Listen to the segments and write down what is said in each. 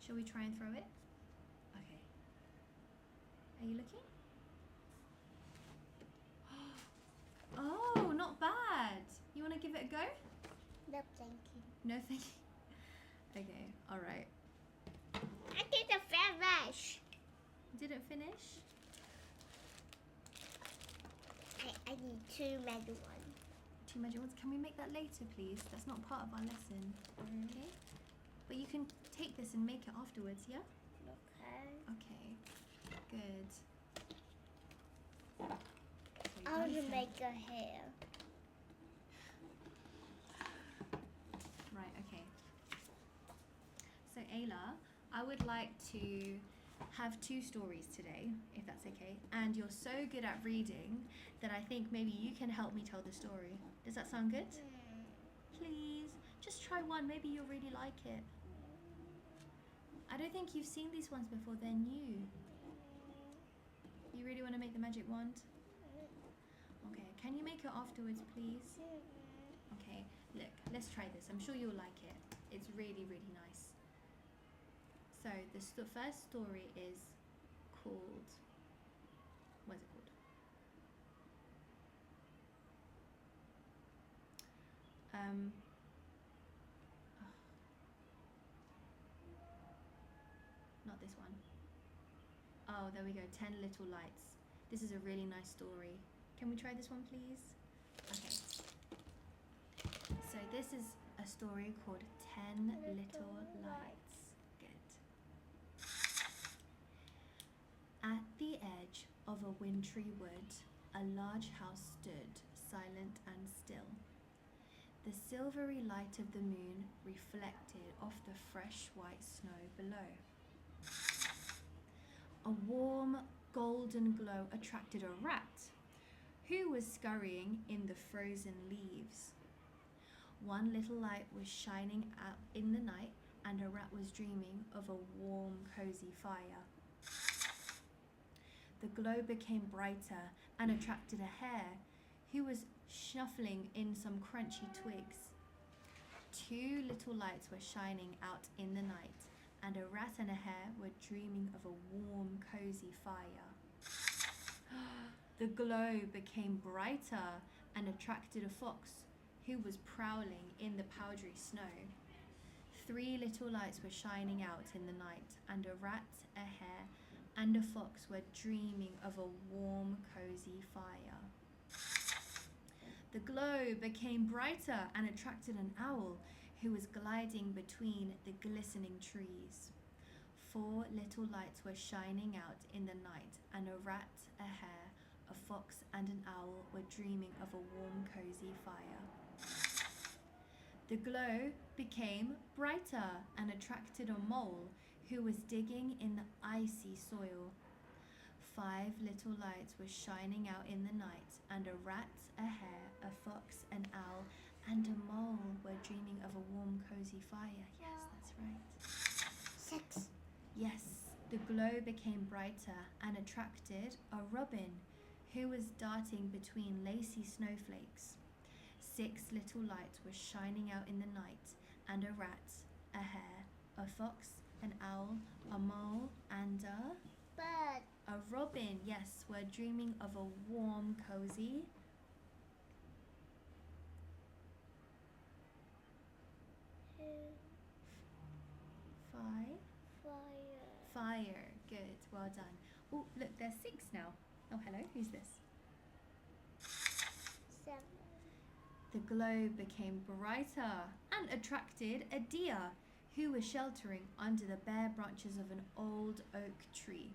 Shall we try and throw it? Okay. Are you looking? Oh, not bad. You want to give it a go? No, thank you. No, thank you. Okay, all right. I didn't finish. Didn't finish? I need 2 many ones. 2 magic ones. Can we make that later, please? That's not part of our lesson. Okay. But you can take this and make it afterwards, yeah? Okay. Okay. Good. So I want to done make a hair. Right, okay. So Ayla, I would like to have 2 stories today, if that's okay. And you're so good at reading that I think maybe you can help me tell the story. Does that sound good? Please, just try one. Maybe you'll really like it. I don't think you've seen these ones before. They're new. You really want to make the magic wand? Okay, can you make it afterwards, please? Okay, look, let's try this. I'm sure you'll like it. It's really, really nice. So the first story is called, what's it called? Not this one. Oh, there we go, 10 Little Lights. This is a really nice story. Can we try this one, please? Okay. So this is a story called 10 Little Lights. Good. At the edge of a wintry wood, a large house stood, silent and still. The silvery light of the moon reflected off the fresh white snow below. A warm golden glow attracted a rat, who was scurrying in the frozen leaves. One little light was shining out in the night, and a rat was dreaming of a warm, cozy fire. The glow became brighter and attracted a hare, who was snuffling in some crunchy twigs. 2 little lights were shining out in the night, and a rat and a hare were dreaming of a warm, cozy fire. The glow became brighter and attracted a fox, who was prowling in the powdery snow. 3 little lights were shining out in the night, and a rat, a hare, and a fox were dreaming of a warm, cozy fire. The glow became brighter and attracted an owl, who was gliding between the glistening trees. 4 little lights were shining out in the night, and a rat, a hare, a fox, and an owl were dreaming of a warm, cozy fire. The glow became brighter and attracted a mole, who was digging in the icy soil. 5 little lights were shining out in the night, and a rat, a hare, a fox, an owl, and a mole were dreaming of a warm, cozy fire. Yes, that's right. 6. Yes, the glow became brighter and attracted a robin, who was darting between lacy snowflakes. 6 little lights were shining out in the night, and a rat, a hare, a fox, an owl, a mole, and Bird. a robin, yes, were dreaming of a warm, cozy 5. Fire. Good, well done. Oh, look, there's 6 now. Oh, hello, who's this? 7. The glow became brighter and attracted a deer, who was sheltering under the bare branches of an old oak tree.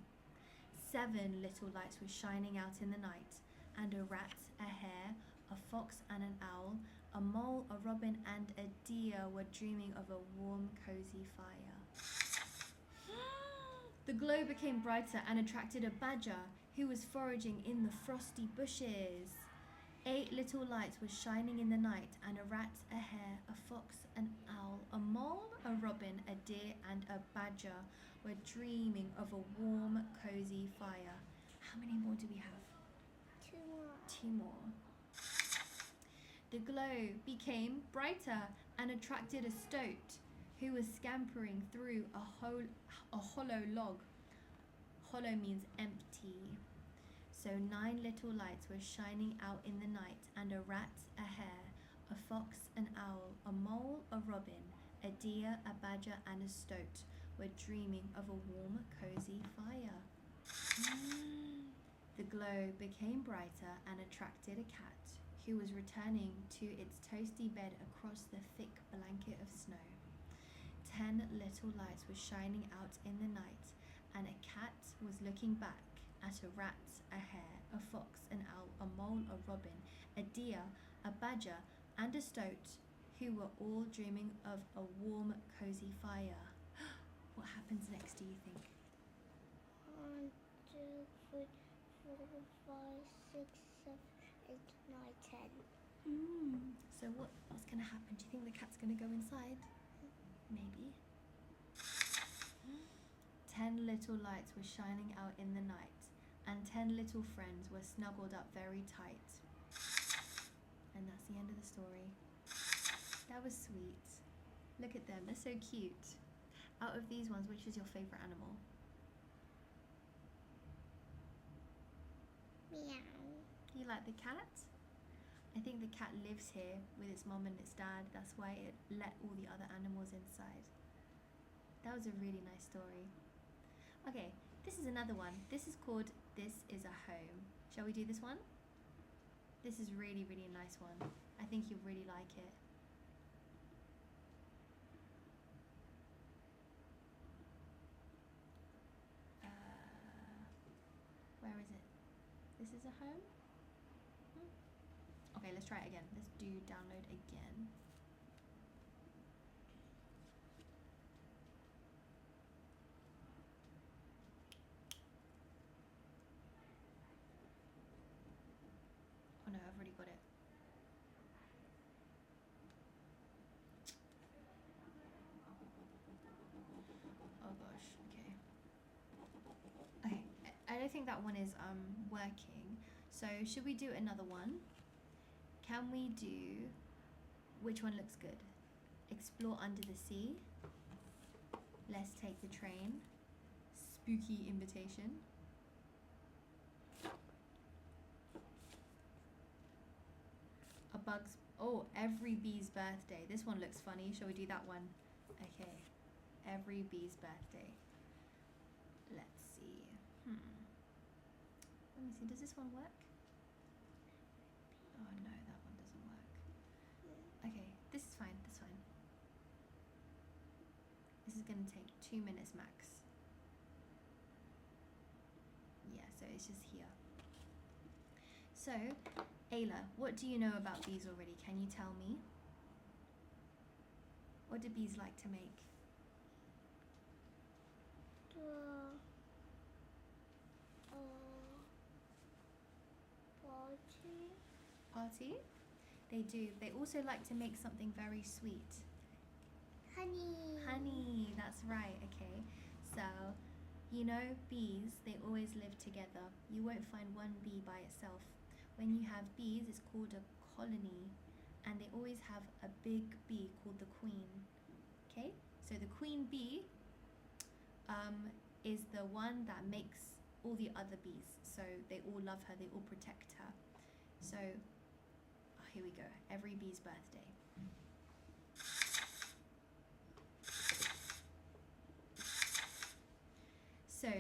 7 little lights were shining out in the night, and a rat, a hare, a fox, and an owl, a mole, a robin, and a deer were dreaming of a warm, cozy fire. The glow became brighter and attracted a badger, who was foraging in the frosty bushes. 8 little lights were shining in the night, and a rat, a hare, a fox, an owl, a mole, a robin, a deer, and a badger were dreaming of a warm, cozy fire. How many more do we have? 2 more. 2 more. The glow became brighter and attracted a stoat, who was scampering through a hollow log. Hollow means empty. So 9 little lights were shining out in the night, and a rat, a hare, a fox, an owl, a mole, a robin, a deer, a badger, and a stoat were dreaming of a warm, cozy fire. The glow became brighter and attracted a cat, who was returning to its toasty bed across the thick blanket of snow. 10 little lights were shining out in the night, and a cat was looking back at a rat, a hare, a fox, an owl, a mole, a robin, a deer, a badger, and a stoat, who were all dreaming of a warm, cozy fire. What happens next, do you think? 1, 2, 3, 4, 5, 6, 7, 8, 9, 10. So what's going to happen? Do you think the cat's going to go inside? Maybe. 10 little lights were shining out in the night, and 10 little friends were snuggled up very tight. And that's the end of the story. That was sweet. Look at them, they're so cute. Out of these ones, which is your favourite animal? Meow. You like the cat? I think the cat lives here with its mum and its dad. That's why it let all the other animals inside. That was a really nice story. Okay, this is another one. This is called This Is a Home. Shall we do this one? This is really, really a nice one. I think you'll really like it. Where is it? This is a home? Okay, let's try it again. Let's do download again. Oh no, I've already got it. Oh gosh, okay. Okay, I don't think that one is working. So should we do another one? Can we do, which one looks good? Explore under the sea. Let's take the train. Spooky invitation. A bug's, oh, every bee's birthday. This one looks funny. Shall we do that one? Okay. Every bee's birthday. Let's see. Let me see. Does this one work? Oh no, that one doesn't work. Okay, this is fine. That's fine. This is going to take 2 minutes max. Yeah, so it's just here. So, Ayla, what do you know about bees already? Can you tell me? What do bees like to make? Party? They do. They also like to make something very sweet. Honey. Honey, that's right. Okay, so you know bees, they always live together. You won't find one bee by itself. When you have bees, it's called a colony, and they always have a big bee called the queen. Okay, so the queen bee is the one that makes all the other bees, so they all love her, they all protect her. So here we go, every bee's birthday. So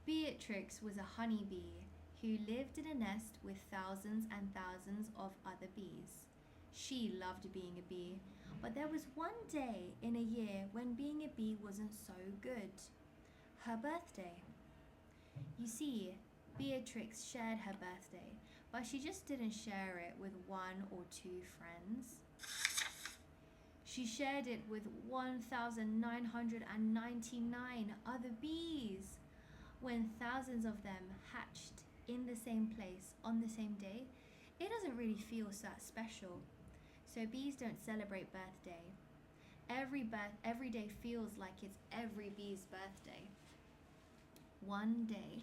Beatrix was a honeybee who lived in a nest with thousands and thousands of other bees. She loved being a bee, but there was one day in a year when being a bee wasn't so good. Her birthday. You see, Beatrix shared her birthday, but she just didn't share it with 1 or 2 friends. She shared it with 1,999 other bees. When thousands of them hatched in the same place on the same day, it doesn't really feel that special. So bees don't celebrate birthday. Every day feels like it's every bee's birthday. One day,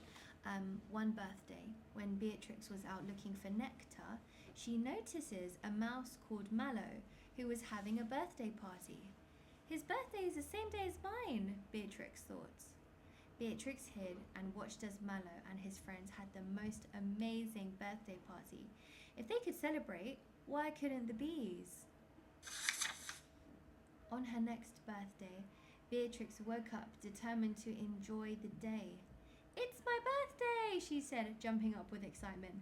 one birthday, when Beatrix was out looking for nectar, she notices a mouse called Mallow who was having a birthday party. His birthday is the same day as mine, Beatrix thought. Beatrix hid and watched as Mallow and his friends had the most amazing birthday party. If they could celebrate, why couldn't the bees? On her next birthday, Beatrix woke up determined to enjoy the day. "It's my birthday," she said, jumping up with excitement.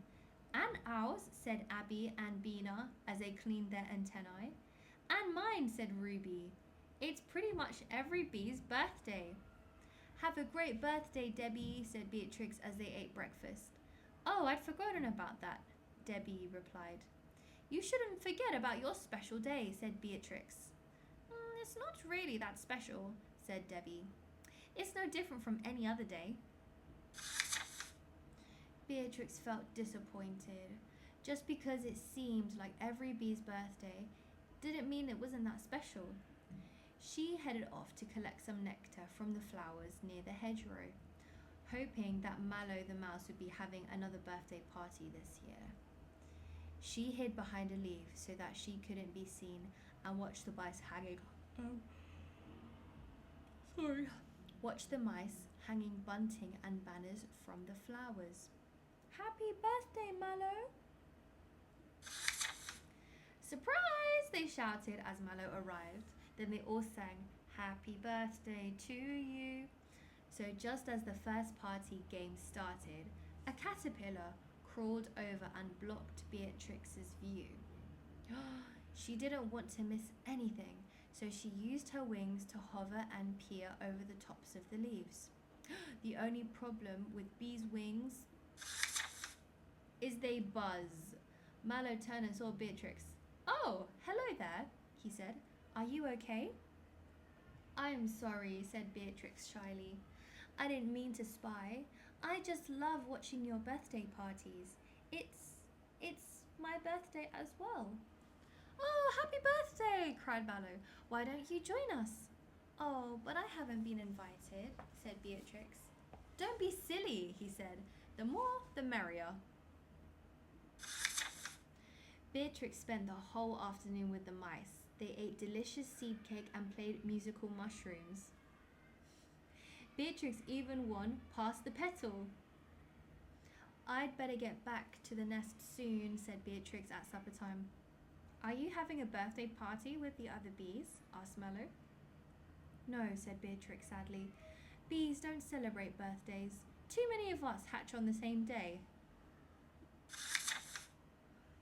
"And ours," said Abby and Bina as they cleaned their antennae. "And mine," said Ruby. "It's pretty much every bee's birthday." "Have a great birthday, Debbie," said Beatrix as they ate breakfast. "Oh, I'd forgotten about that," Debbie replied. "You shouldn't forget about your special day," said Beatrix. "It's not really that special," said Debbie. "It's no different from any other day." Beatrix felt disappointed. Just because it seemed like every bee's birthday didn't mean it wasn't that special. She headed off to collect some nectar from the flowers near the hedgerow, hoping that Mallow the mouse would be having another birthday party this year. She hid behind a leaf so that she couldn't be seen and watched the mice hanging. Watched the mice hanging bunting and banners from the flowers. "Happy birthday, Mallow!" "Surprise!" they shouted as Mallow arrived. Then they all sang, "Happy birthday to you." So just as the first party game started, a caterpillar crawled over and blocked Beatrix's view. She didn't want to miss anything, so she used her wings to hover and peer over the tops of the leaves. The only problem with bees' wings is they buzz. Mallow turned and saw Beatrix. "Oh, hello there," he said. "Are you okay?" "I'm sorry," said Beatrix shyly. "I didn't mean to spy. I just love watching your birthday parties. It's my birthday as well." "Oh, happy birthday!" cried Mallow. "Why don't you join us?" "Oh, but I haven't been invited," said Beatrix. "Don't be silly," he said. "The more, the merrier." Beatrix spent the whole afternoon with the mice. They ate delicious seed cake and played musical mushrooms. Beatrix even won Pass the Petal. "I'd better get back to the nest soon," said Beatrix at supper time. "Are you having a birthday party with the other bees?" asked Mallow. "No," said Beatrix sadly. "Bees don't celebrate birthdays. Too many of us hatch on the same day."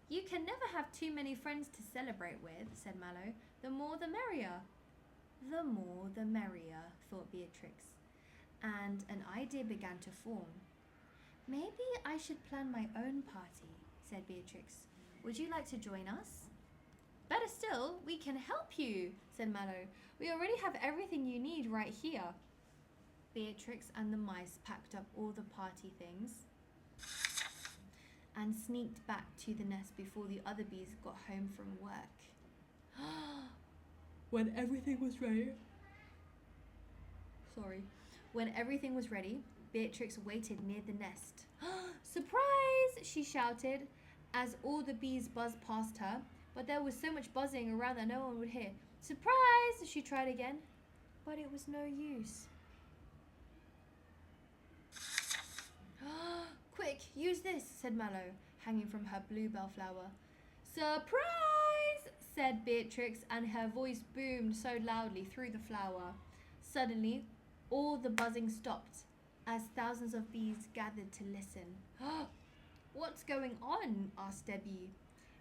"You can never have too many friends to celebrate with," said Mallow. "The more the merrier." "The more the merrier," thought Beatrix, and an idea began to form. "Maybe I should plan my own party," said Beatrix. "Would you like to join us?" "Better still, we can help you," said Mallow. "We already have everything you need right here." Beatrix and the mice packed up all the party things and sneaked back to the nest before the other bees got home from work. When everything was ready, Beatrix waited near the nest. "Surprise!" she shouted as all the bees buzzed past her, but there was so much buzzing around that no one would hear. "Surprise!" she tried again, but it was no use. "Quick, use this," said Mallow, hanging from her bluebell flower. "Surprise!" said Beatrix, and her voice boomed so loudly through the flower. Suddenly, all the buzzing stopped as thousands of bees gathered to listen. "What's going on?" asked Debbie.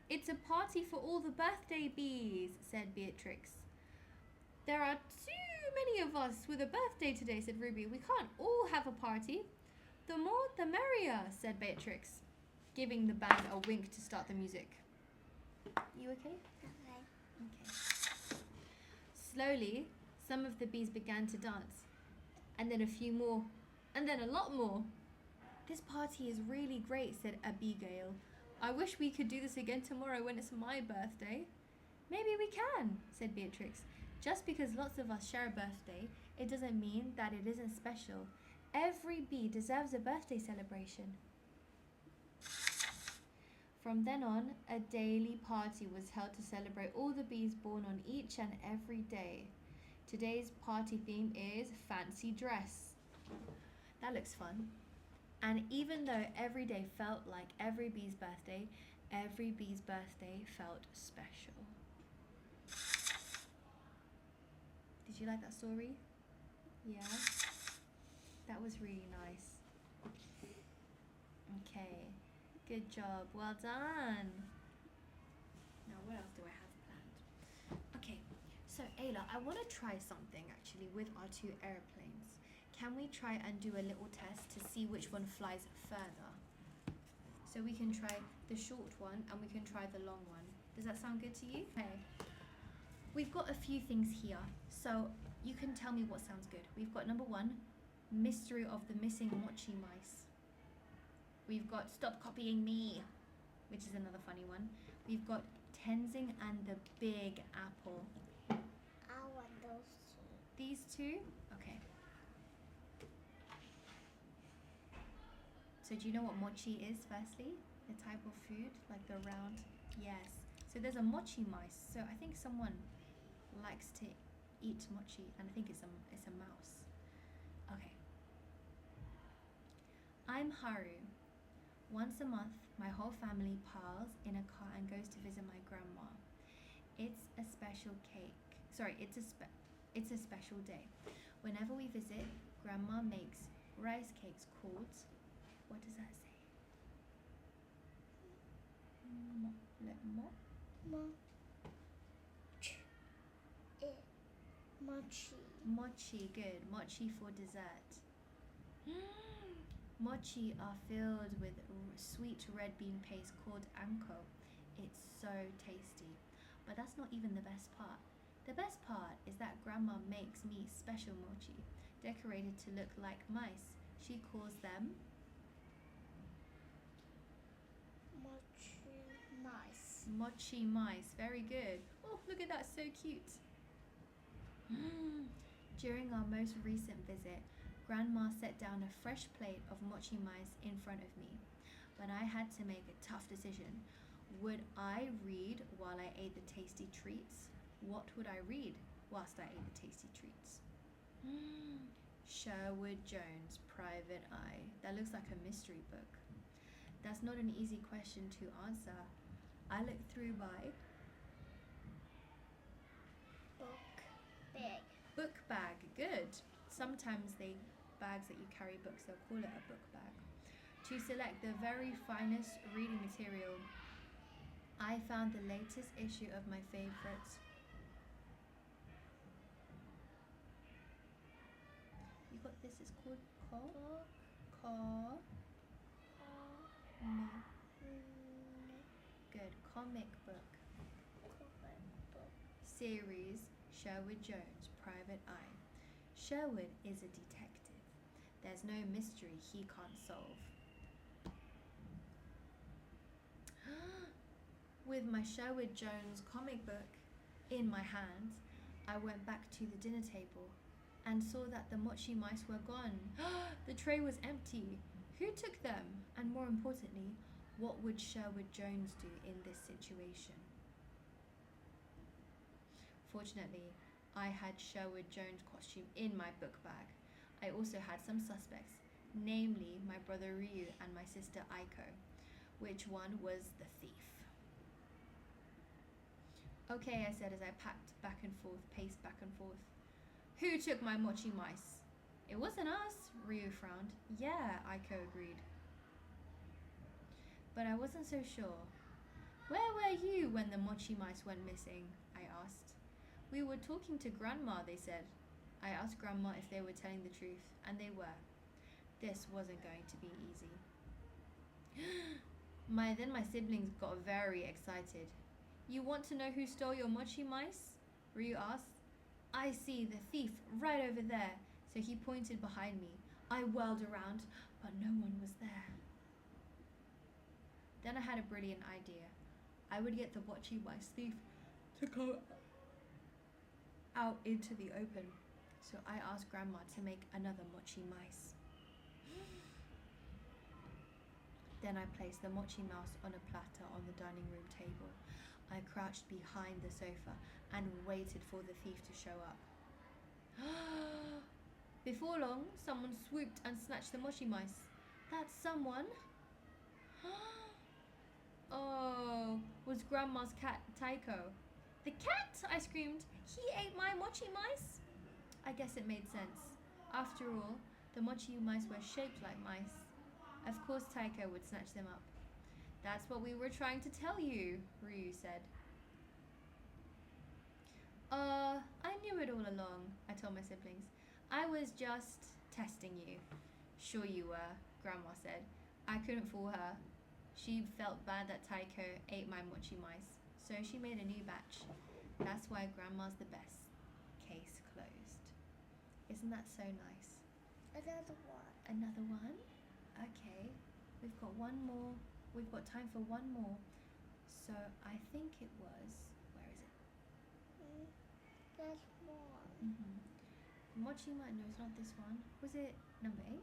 "It's a party for all the birthday bees," said Beatrix. "There are too many of us with a birthday today," said Ruby. "We can't all have a party." "The more, the merrier," said Beatrix, giving the band a wink to start the music. "You okay?" Okay. Slowly, some of the bees began to dance, and then a few more, and then a lot more. "This party is really great," said Abigail. "I wish we could do this again tomorrow when it's my birthday." "Maybe we can," said Beatrix. "Just because lots of us share a birthday, it doesn't mean that it isn't special. Every bee deserves a birthday celebration." From then on, a daily party was held to celebrate all the bees born on each and every day. Today's party theme is fancy dress. That looks fun. And even though every day felt like every bee's birthday felt special. Did you like that story? Yeah? That was really nice. Okay, good job, well done. Now what else do I have planned? Okay, so Ayla, I want to try something actually with our two airplanes. Can we try and do a little test to see which one flies further? So we can try the short one and we can try the long one. Does that sound good to you? Okay. We've got a few things here, so you can tell me what sounds good. We've got number 1, Mystery of the Missing Mochi Mice. We've got Stop Copying Me, which is another funny one. We've got Tenzing and the Big Apple. I want those two. These two? Okay. So do you know what mochi is, firstly? The type of food, like the round? Yes. So there's a mochi mice. So I think someone likes to eat mochi, and I think it's a mouse. Okay. I'm Haru. Once a month, my whole family piles in a car and goes to visit my grandma. It's a special cake. Sorry, it's a special day. Whenever we visit, Grandma makes rice cakes called, what does that say? Mochi. Mochi, good. Mochi for dessert. Mochi are filled with sweet red bean paste called anko. It's so tasty. But that's not even the best part. The best part is that Grandma makes me special mochi, decorated to look like mice. She calls them Mochi mice. mochi mice. Very good. Oh, look at that, so cute. During our most recent visit, Grandma set down a fresh plate of mochi mice in front of me. But I had to make a tough decision. Would I read while I ate the tasty treats? What would I read whilst I ate the tasty treats? Sherwood Jones, Private Eye. That looks like a mystery book. That's not an easy question to answer. I looked through by book bag. Good. Sometimes bags that you carry books, they'll call it a book bag. To select the very finest reading material, I found the latest issue of my favorite. You got this, it's called Good, comic book. Series, Sherwood Jones, Private Eye. Sherwood is a detective. There's no mystery he can't solve. With my Sherwood Jones comic book in my hands, I went back to the dinner table and saw that the mochi mice were gone. The tray was empty. Who took them? And more importantly, what would Sherwood Jones do in this situation? Fortunately, I had Sherwood Jones' costume in my book bag. I also had some suspects, namely my brother Ryu and my sister Aiko. Which one was the thief? Okay, I said as I paced back and forth. Who took my mochi mice? It wasn't us, Ryu frowned. Yeah, Aiko agreed. But I wasn't so sure. Where were you when the mochi mice went missing? I asked. We were talking to Grandma, they said. I asked Grandma if they were telling the truth, and they were. This wasn't going to be easy. Then my siblings got very excited. You want to know who stole your mochi mice? Ryu asked. I see the thief right over there. So he pointed behind me. I whirled around, but no one was there. Then I had a brilliant idea. I would get the mochi mice thief to go out into the open. So I asked Grandma to make another mochi mice. Then I placed the mochi mouse on a platter on the dining room table. I crouched behind the sofa and waited for the thief to show up. Before long, someone swooped and snatched the mochi mice. That's someone? Oh, was Grandma's cat Taiko. The cat! I screamed. He ate my mochi mice? I guess it made sense. After all, the mochi mice were shaped like mice. Of course Taiko would snatch them up. That's what we were trying to tell you, Ryu said. I knew it all along, I told my siblings. I was just testing you. Sure you were, Grandma said. I couldn't fool her. She felt bad that Taiko ate my mochi mice, so she made a new batch. That's why Grandma's the best. Case closed. Isn't that so nice? Another one. Another one? Okay. We've got one more. We've got time for one more. So I think it was... Where is it? There's one. Mochi mice. No, it's not this one. Was it number 8?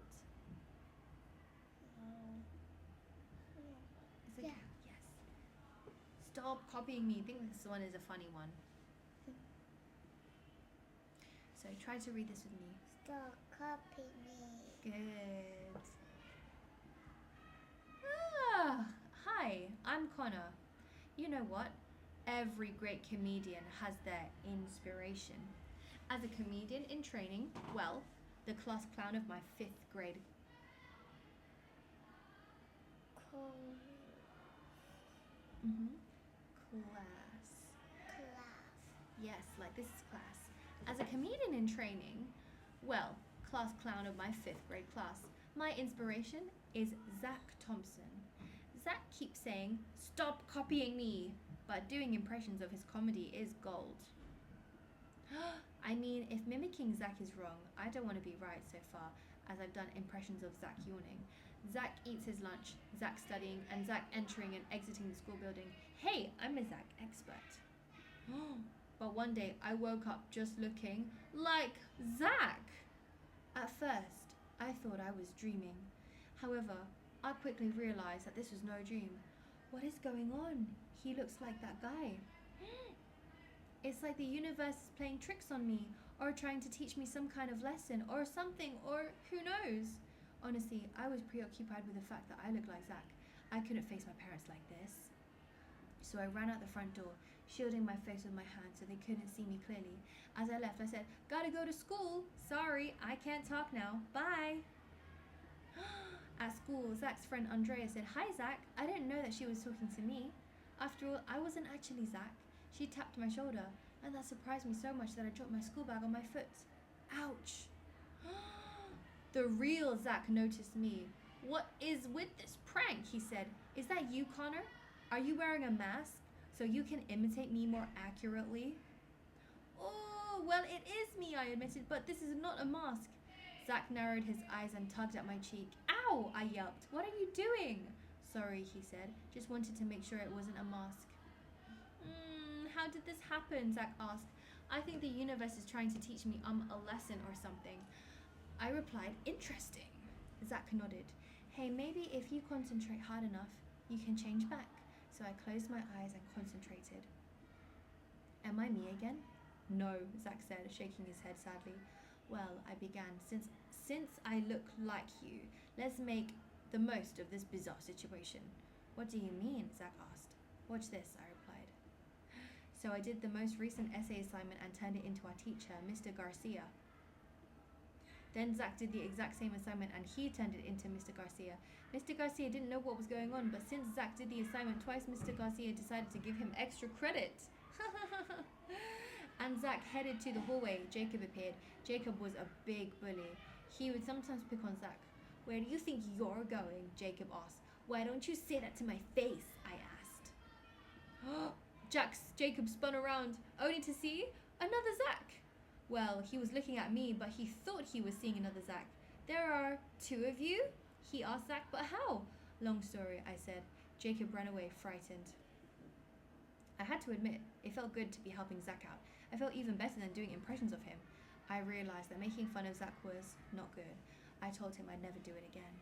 No. Is it? Yeah. Yes. Stop copying me. I think this one is a funny one. So try to read this with me. Stop copying me. Good. Hi, I'm Connor. You know what? Every great comedian has their inspiration. As a comedian in training, well, the class clown of my 5th grade. Class. Yes, like this is class. As a comedian in training, well, class clown of my 5th grade class, my inspiration is Zach Thompson. Zach keeps saying, stop copying me, but doing impressions of his comedy is gold. I mean, if mimicking Zach is wrong, I don't want to be right so far, as I've done impressions of Zach yawning. Zach eats his lunch, Zach studying, and Zach entering and exiting the school building. Hey, I'm a Zach expert. But one day I woke up just looking like Zach. At first, I thought I was dreaming. However, I quickly realized that this was no dream. What is going on? He looks like that guy. It's like the universe is playing tricks on me, or trying to teach me some kind of lesson, or something, or who knows? Honestly, I was preoccupied with the fact that I looked like Zach. I couldn't face my parents like this. So I ran out the front door, shielding my face with my hand so they couldn't see me clearly. As I left, I said, gotta go to school. Sorry, I can't talk now. Bye. At school, Zach's friend Andrea said, hi Zach. I didn't know that she was talking to me. After all, I wasn't actually Zach. She tapped my shoulder, and that surprised me so much that I dropped my school bag on my foot. Ouch. The real Zach noticed me. What is with this prank? He said. Is that you, Connor? Are you wearing a mask so you can imitate me more accurately? Oh, well, it is me, I admitted, but this is not a mask. Zach narrowed his eyes and tugged at my cheek. Ow, I yelped. What are you doing? Sorry, he said. Just wanted to make sure it wasn't a mask. How did this happen? Zach asked. I think the universe is trying to teach me a lesson or something. I replied, interesting. Zach nodded. Hey, maybe if you concentrate hard enough, you can change back. So I closed my eyes and concentrated. Am I me again? No, Zach said, shaking his head sadly. Well, I began, since I look like you, let's make the most of this bizarre situation. What do you mean? Zach asked. Watch this, I replied. So I did the most recent essay assignment and turned it into our teacher, Mr. Garcia. Then Zach did the exact same assignment and he turned it into Mr. Garcia. Mr. Garcia didn't know what was going on, but since Zach did the assignment twice, Mr. Garcia decided to give him extra credit. And Zach headed to the hallway. Jacob appeared. Jacob was a big bully. He would sometimes pick on Zach. Where do you think you're going? Jacob asked. Why don't you say that to my face? I asked. Jacob spun around, only to see another Zach. Well, he was looking at me, but he thought he was seeing another Zach. There are 2 of you? He asked Zach, but how? Long story, I said. Jacob ran away, frightened. I had to admit, it felt good to be helping Zach out. I felt even better than doing impressions of him. I realized that making fun of Zach was not good. I told him I'd never do it again.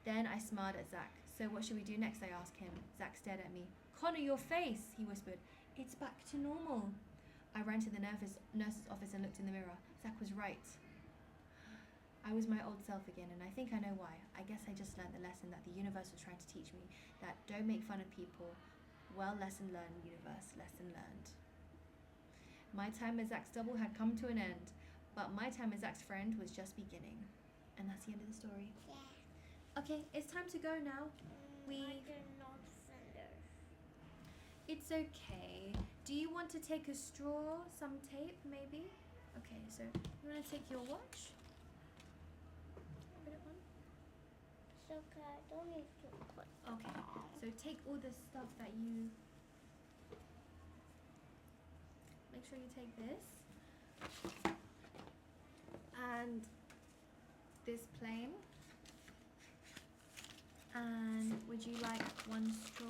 Then I smiled at Zach. So what should we do next? I asked him. Zach stared at me. Connor, your face, he whispered. It's back to normal. I ran to the nurse's office and looked in the mirror. Zach was right. I was my old self again, and I think I know why. I guess I just learned the lesson that the universe was trying to teach me, that don't make fun of people. Well, lesson learned, universe, lesson learned. My time as Zach's double had come to an end, but my time as Zach's friend was just beginning. And that's the end of the story. Yeah. Okay, it's time to go now. I did not finish. It's okay. Do you want to take a straw, some tape, maybe? Okay, so you want to take your watch? Put it on. It's okay, I don't need to put. Okay, so take all the stuff that you... Make sure you take this. And this plane. And would you like one straw?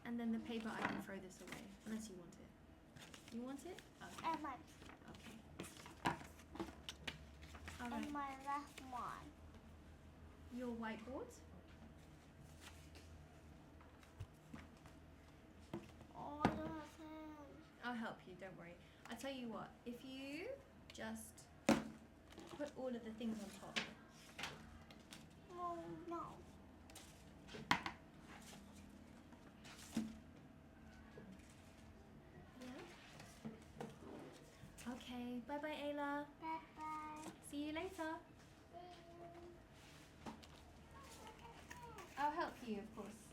And then the paper, I can throw this away, unless you want it. You want it? Okay. And my, Okay. All right. and my last one. Your whiteboard. Oh, I don't have hands. I'll help you, don't worry. I tell you what, if you just put all of the things on top. Oh, no. Yeah. Okay, bye-bye, Ayla. Bye-bye. See you later. I'll help you, of course.